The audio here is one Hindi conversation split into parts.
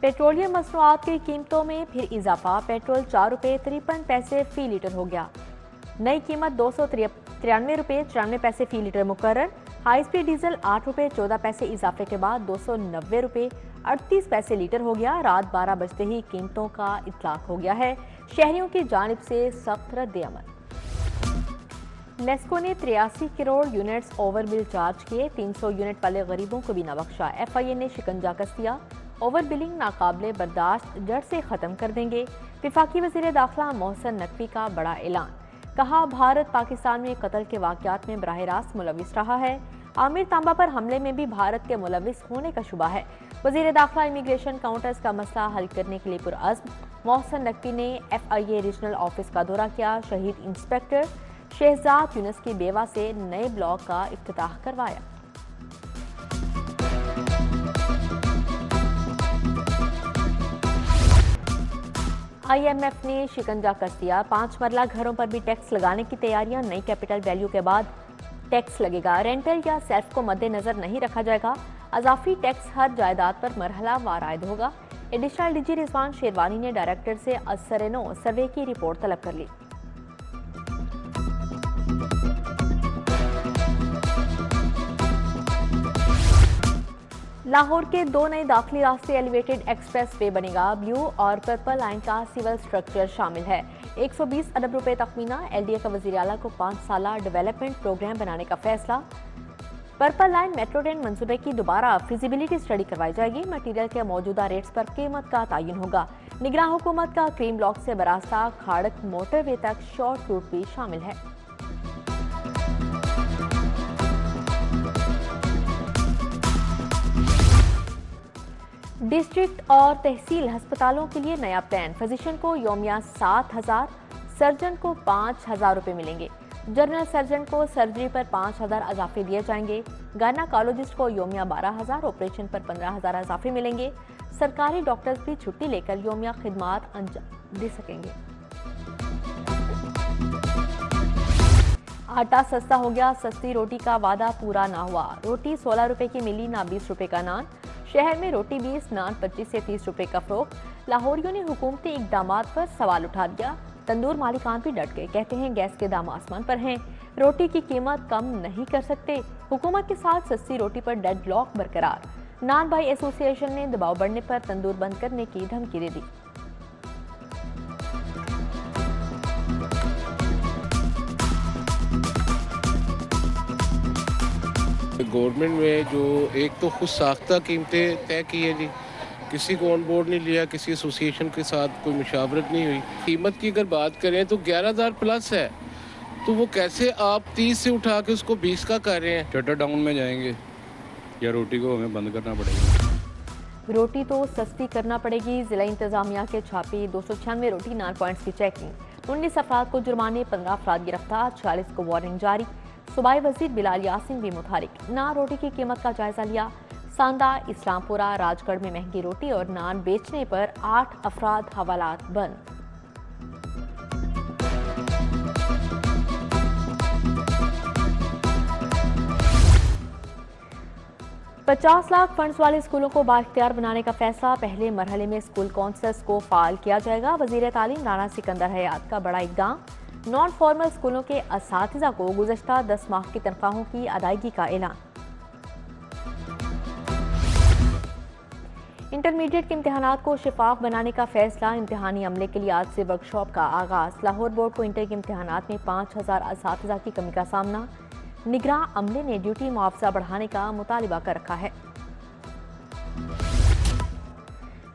पेट्रोलियम मसनूआत की कीमतों में फिर इजाफा। पेट्रोल 4 रुपये 53 पैसे फी लीटर हो गया। नई कीमत 293 रुपये 94 पैसे फी लीटर मुकर्रर। हाई स्पीड डीजल 8 रुपये 14 पैसे इजाफे के बाद 290 रुपये 38 पैसे लीटर हो गया। रात 12 बजते ही कीमतों का इतलाक हो गया है। शहरियों की जानिब से सख्त रद्द-ए-अमल। नेस्को ने 83 crore units over bill charge किए। 300 यूनिट वाले गरीबों को भी न बख्शा। FIA ने शिकंजा कस दिया। ओवर बिलिंग नाकाबिले बर्दाश्त, जड़ से खत्म कर देंगे। वफाकी वज़ीर दाखिला मोहसिन नकवी का बड़ा ऐलान। कहा, भारत पाकिस्तान में कत्ल के वाक़यात में बराह रास्त मुलविस रहा है। आमिर तांबा पर हमले में भी भारत के मुलविस होने का शुबा है। वज़ीर दाखिला इमिग्रेशन काउंटर्स का मसला हल करने के लिए पुरअज़्म। मोहसिन नकवी ने FIA रीजनल ऑफिस का दौरा किया। शहीद इंस्पेक्टर शहजाद यूनुस की बेवा से नए ब्लॉक का इफ्तिताह करवाया। IMF ने शिकंजा कस दिया। 5 मरला घरों पर भी टैक्स लगाने की तैयारियां। नई कैपिटल वैल्यू के बाद टैक्स लगेगा। रेंटल या सेल्फ को मद्देनजर नहीं रखा जाएगा। अजाफी टैक्स हर जायदाद पर मरहला वार आयद होगा। एडिशनल डीजी रिजवान शेरवानी ने डायरेक्टर से असर-ए-नौ सर्वे की रिपोर्ट तलब कर ली। लाहौर के 2 नए दाखिली रास्ते एलिवेटेड एक्सप्रेस वे बनेगा। ब्लू और पर्पल लाइन का सिविल स्ट्रक्चर शामिल है। 120 अरब रुपए तखमीना। LDA का वज़ीर आला को 5 साला डेवलपमेंट प्रोग्राम बनाने का फैसला। पर्पल लाइन मेट्रो ट्रेन मंसूबे की दोबारा फिजिबिलिटी स्टडी करवाई जाएगी। मटीरियल के मौजूदा रेट्स पर कीमत का तयन होगा। निगरान हुकूमत का क्रीम ब्लॉक से बरास्ता खाड़क मोटरवे तक शॉर्ट रूट भी शामिल है। डिस्ट्रिक्ट और तहसील अस्पतालों के लिए नया प्लान। फिजिशियन को योमिया 7,000, सर्जन को 5,000 रुपए मिलेंगे। जनरल सर्जन को सर्जरी पर 5,000 अजाफे दिए जाएंगे। गायनाकोलॉजिस्ट को योमिया 12,000, ऑपरेशन पर 15,000 अजाफे मिलेंगे। सरकारी डॉक्टर्स भी छुट्टी लेकर योमिया खिदमात अंजाम दे सकेंगे। आटा सस्ता हो गया। सस्ती रोटी का वादा पूरा ना हुआ। रोटी 16 रुपए की मिली, ना 20 रुपए का नान। शहर में रोटी 20, नान 25 से 30 रुपए का फरोख्त। लाहौरियों ने हुकूमती इकदामात पर सवाल उठा दिया। तंदूर मालिकान भी डट गए। कहते हैं गैस के दाम आसमान पर हैं। रोटी की कीमत कम नहीं कर सकते। हुकूमत के साथ सस्ती रोटी पर डेडलॉक बरकरार। नान भाई एसोसिएशन ने दबाव बढ़ने पर तंदूर बंद करने की धमकी दे दी। गवर्नमेंट में जो एक तो खुद साख्ता कीमतें तय की है जी, किसी को ऑन बोर्ड नहीं लिया, किसी एसोसिएशन के साथ कोई मुशावरत नहीं हुई। कीमत की अगर बात करें तो 11,000 प्लस है, तो वो कैसे आप 30 से उठा के उसको 20 का कर रहे हैं। शटर डाउन में जाएंगे या रोटी को हमें बंद करना पड़ेगा। रोटी तो सस्ती करना पड़ेगी। जिला इंतजामिया के छापे 296 रोटी नान पॉइंट्स की चेकिंग। 19 अफराद को जुर्माने, 15 अफराद गिरफ्तार, 40 को वारंट जारी। सूबाई वजीर बिलाल यासिन भी मुतारिक। नान रोटी की कीमत का जायजा लिया। सांदा, इस्लामपुरा, राजगढ़ में महंगी रोटी और नान बेचने पर 8 अफराद हवालात बंद। $50 लाख फंड्स वाले स्कूलों को बाइख्तियार बनाने का फैसला। पहले मरहले में स्कूल काउंसलर्स को फाल किया जाएगा। वजीर तालीम राना सिकंदर हयात का बड़ा इकदाम। नॉन फॉर्मल स्कूलों के असातिज़ा को गुज़श्ता 10 माह की तनख्वाहों की अदायगी का ऐलान। इंटरमीडिएट के इम्तिहानात को शिफाफ बनाने का फैसला। इम्तिहानी अमले के लिए आज से वर्कशॉप का आगाज। लाहौर बोर्ड को इंटर के इम्तिहानात में 5,000 असातिज़ा की कमी का सामना। निगरान अमले ने ड्यूटी मुआवजा बढ़ाने का मुतालिबा कर रखा है।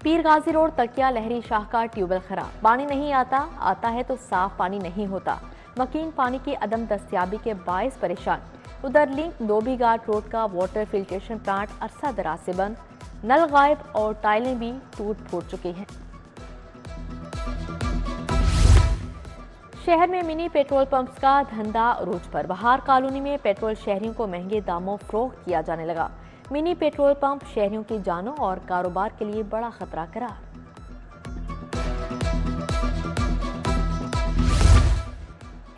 पीर गाजी रोड तकिया लहरी शाह का ट्यूबवेल खराब। पानी नहीं आता है तो साफ पानी नहीं होता। मकीन पानी की अदम दस्तयाबी के बायस परेशान। उधर लिंक डोबी घाट रोड का वाटर फिल्ट्रेशन प्लांट अरसा दराज से बंद। नल गायब और टाइलें भी टूट फूट चुकी हैं। शहर में मिनी पेट्रोल पंप्स का धंधा अरूज पर। बहार कॉलोनी में पेट्रोल शहरियों को महंगे दामों फरोख्त किया जाने लगा। मिनी पेट्रोल पंप शहरियों की जानों और कारोबार के लिए बड़ा खतरा करार।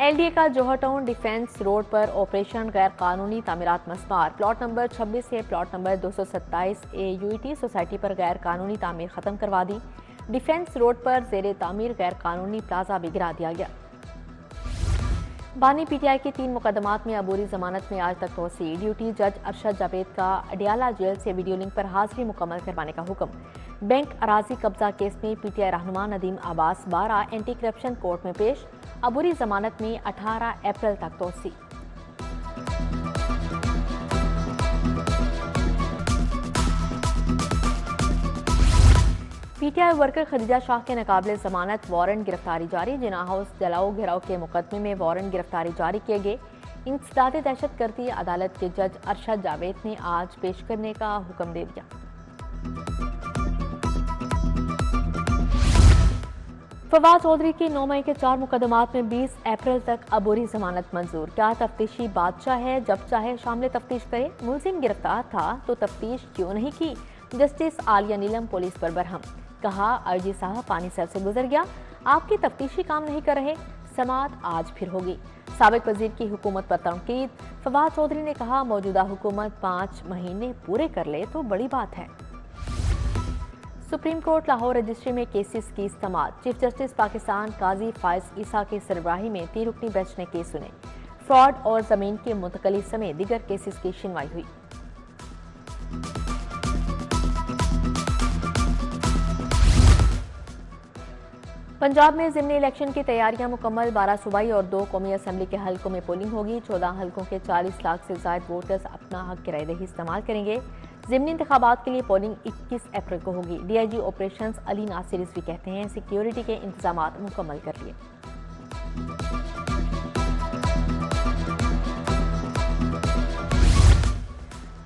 LDA का जौहर टाउन डिफेंस रोड पर ऑपरेशन गैर कानूनी तामीरात मस्मार। प्लॉट नंबर 26 से प्लॉट नंबर 227 AUET सोसाइटी पर गैर कानूनी तामीर खत्म करवा दी। डिफेंस रोड पर जेर तामीर गैर कानूनी प्लाजा भी गिरा दिया गया। बानी PTI के 3 मुकदमात में अबूरी जमानत में आज तक तोसी। ड्यूटी जज अरशद जावेद का अडियाला जेल से वीडियो लिंक पर हाजिरी मुकम्मल करवाने का हुक्म। बैंक अराजी कब्जा केस में PTI रहनुमा Nadeem Abbas 12 anti corruption court में पेश। अबूरी जमानत में 18 अप्रैल तक तोसी। PTI वर्कर खदीजा शाह के नाकाबिले जमानत वारंट गिरफ्तारी जारी। जिना हाउस जलाओ घिराव के मुकदमे में वारंट गिरफ्तारी जारी किए गए। इंसदाद दहशतगर्दी अदालत के जज अरशद जावेद ने आज पेश करने का हुक्म दे दिया। फवाद चौधरी की 9 मई के 4 मुकदमात में 20 अप्रैल तक अबूरी जमानत मंजूर। क्या तफ्तीशी बादशाह है, जब चाहे शामिल तफ्तीश करे। मुलजिम गिरफ्तार था तो तफ्तीश क्यों नहीं की। जस्टिस आलिया नीलम पुलिस पर बरहम। कहा IG साहब पानी सर से गुजर गया, आपकी तफ्तीशी काम नहीं कर रहे। समात आज फिर होगी। साबिक वजीर की हुकूमत पर तनकीद। फवाद चौधरी ने कहा मौजूदा हुकूमत 5 महीने पूरे कर ले तो बड़ी बात है। सुप्रीम कोर्ट लाहौर रजिस्ट्री में केसेस की समात। चीफ जस्टिस पाकिस्तान काजी फायज ईसा के सरबराही में 3 रुकनी बेंच ने केस सुने। फ्रॉड और जमीन की मुंतकली समेत दीगर केसेस की सुनवाई हुई। पंजाब में ज़िमनी इलेक्शन की तैयारियां मुकम्मल। 12 सूबाई और 2 कौमी असम्बली के हलकों में पोलिंग होगी। 14 हलकों के 40 लाख से ज्यादा वोटर्स अपना हक की रायदही इस्तेमाल करेंगे। ज़िमनी इंतखाबात के लिए पोलिंग 21 अप्रैल को होगी। DIG ऑपरेशंस अली नासिर रिजवी कहते हैं सिक्योरिटी के इंतजामात मुकम्मल कर लिए।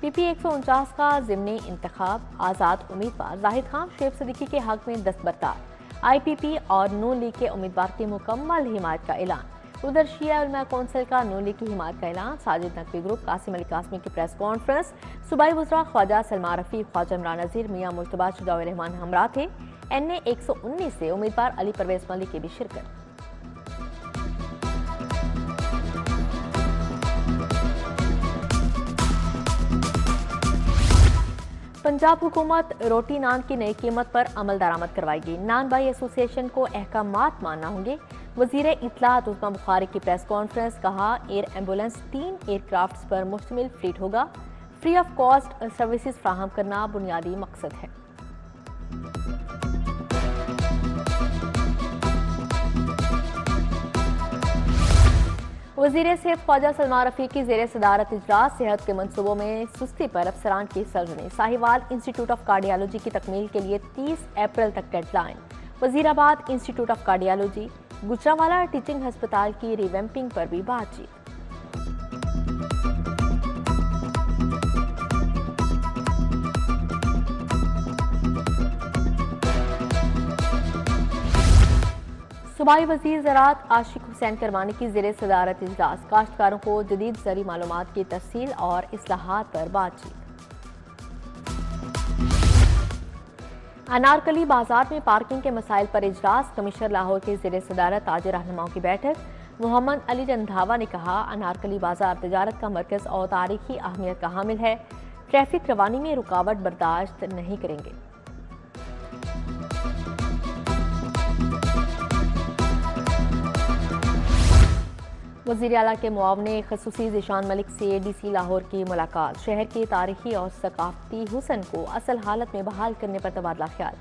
PP 149 का ज़िमनी इंतखाब। आज़ाद उम्मीदवार जाहिद खान शेख सदीकी के हक में दस्तबरदार। IPP और नून लीग के उम्मीदवार की मुकम्मल हिमायत का ऐलान। उधर शिया उलमा कौंसिल का नून लीग की हिमायत का ऐलान। साजिद नकवी ग्रुप कासिम अली कासमी की प्रेस कॉन्फ्रेंस। सूबाई वज़रा ख्वाजा सलमान रफी, ख्वाजा इमरान नज़ीर, मियां मुश्तबा शुजाउर रहमान हमरा थे। NA 119 से उम्मीदवार अली परवेज मलिक की भी शिरकत। पंजाब हुकूमत रोटी नान की नई कीमत पर अमल दरामद करवाएगी। नान बाई एसोसिएशन को अहकामात मानना होंगे। वजीर इत्तलात उस्मा बुखारी की प्रेस कॉन्फ्रेंस। कहा एयर एम्बुलेंस 3 एयरक्राफ्ट्स पर मुश्तमिल फ्लीट होगा। फ्री ऑफ कॉस्ट सर्विसेज फ्राहम करना बुनियादी मकसद है। वज़ीर सेहत ख्वाजा सलमान रफी की ज़ेर सदारत इजलास। सेहत के मनसूबों में सुस्ती पर अफसरान की सरजनी। साहिवाल इंस्टीट्यूट ऑफ कार्डियोलॉजी की तकमील के लिए 30 अप्रैल तक deadline. Wazirabad institute of cardiology. Gujranwala teaching हस्पताल की रिवैम्पिंग पर भी बातचीत। सूबाई वज़ीर ज़राअत आशिक हुसैन करमानी की ज़ेर सदारत इजलास। काश्तकारों को जदीद ज़री मालूमात की तफसील और इस्लाहात पर बातचीत। अनारकली बाजार में पार्किंग के मसाइल पर इजलास। कमिश्नर लाहौर के ज़ेर सदारत ताजिर रहनुमाओं की बैठक। मोहम्मद अली रंधावा ने कहा अनारकली बाजार तजारत का मरकज और तारीखी अहमियत का हामिल है। ट्रैफिक रवानी में रुकावट बर्दाश्त नहीं करेंगे। वज़ीर आला के मुआवने खसूसी ज़ीशान मलिक से DC लाहौर की मुलाकात। शहर के तारीखी और सकाफती हुसन को असल हालत में बहाल करने पर तबादला ख्याल।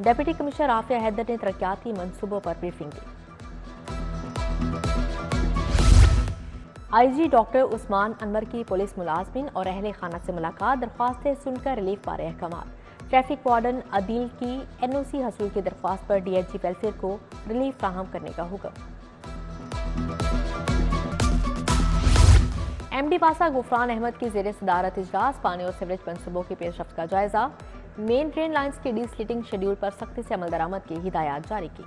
डिप्टी कमिश्नर आफिया हैदर ने तरक्याती मंसूबों पर ब्रीफिंग दी। IG डॉक्टर उस्मान अनवर की पुलिस मुलाजमिन और अहले खाना से मुलाकात। दरख्वास्तें सुनकर रिलीफ पा रहे अहकाम। ट्रैफिक वार्डन अदील की NOC हसूल की दरख्वास्त पर DIG वेलफेयर को रिलीफ फ्राहम करने का हुक्म। MD पासा गुफरान अहमद की ज़ेर सदारत इजलास। पानी और सीवरेज मनसूबों की पेशरफ्त का जायजा। मेन ड्रेन लाइन्स की डीस्लिटिंग शेड्यूल पर सख्ती से अमल दरामद की हिदायत जारी की।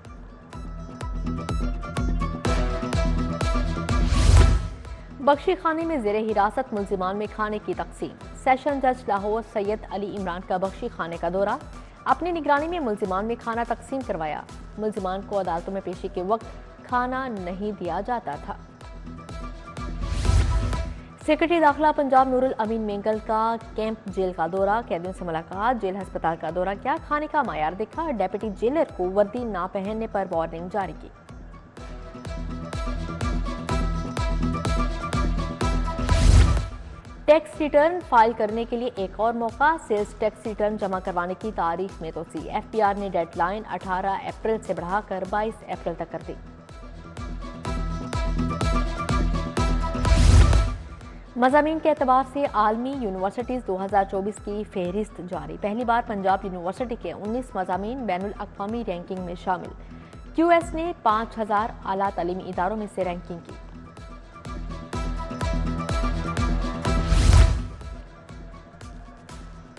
बख्शी खाने में ज़ेर हिरासत मुल्जिमान में खाने की तकसीम। सेशन जज लाहौर सैयद अली इमरान का बख्शी खाने का दौरा। अपनी निगरानी में मुल्जिमान में खाना तकसीम करवाया। मुल्जिमान को अदालतों में पेशी के वक्त खाना नहीं दिया जाता था। सेक्रेटरी दाखिला पंजाब नूरुल अमीन मेंगल का कैंप जेल का दौरा, कैदियों से मुलाकात, जेल अस्पताल का दौरा किया, खाने का मायार देखा, डेप्यूटी जेलर को वर्दी ना पहनने पर वार्निंग जारी की। टैक्स रिटर्न फाइल करने के लिए एक और मौका, सेल्स टैक्स रिटर्न जमा करवाने की तारीख में तोसी। एफपीआर ने डेडलाइन 18 अप्रैल से बढ़ाकर 22 अप्रैल तक कर दी। मज़ामीन के एतबार से आलमी यूनिवर्सिटीज़ 2024 की फहरिस्त जारी। पहली बार पंजाब यूनिवर्सिटी के 19 मज़ामीन बैनुल अक़वामी रैंकिंग में शामिल। QS ने 5000 आला तालीमी इदारों में से रैंकिंग की।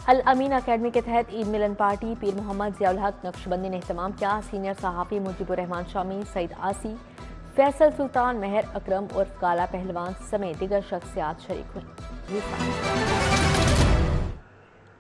अल अमीन अकेडमी के तहत ईद मिलन पार्टी पीर मोहम्मद ज़ियाउल हक नक्शबंदी ने एहतमाम किया। सीनियर सहाफ़ी मुजीबुर रहमान शामी, सईद आसी, फैसल सुल्तान, महर अकरम उर्फ काला पहलवान समेत दीगर शख्सियात शरीक हुई।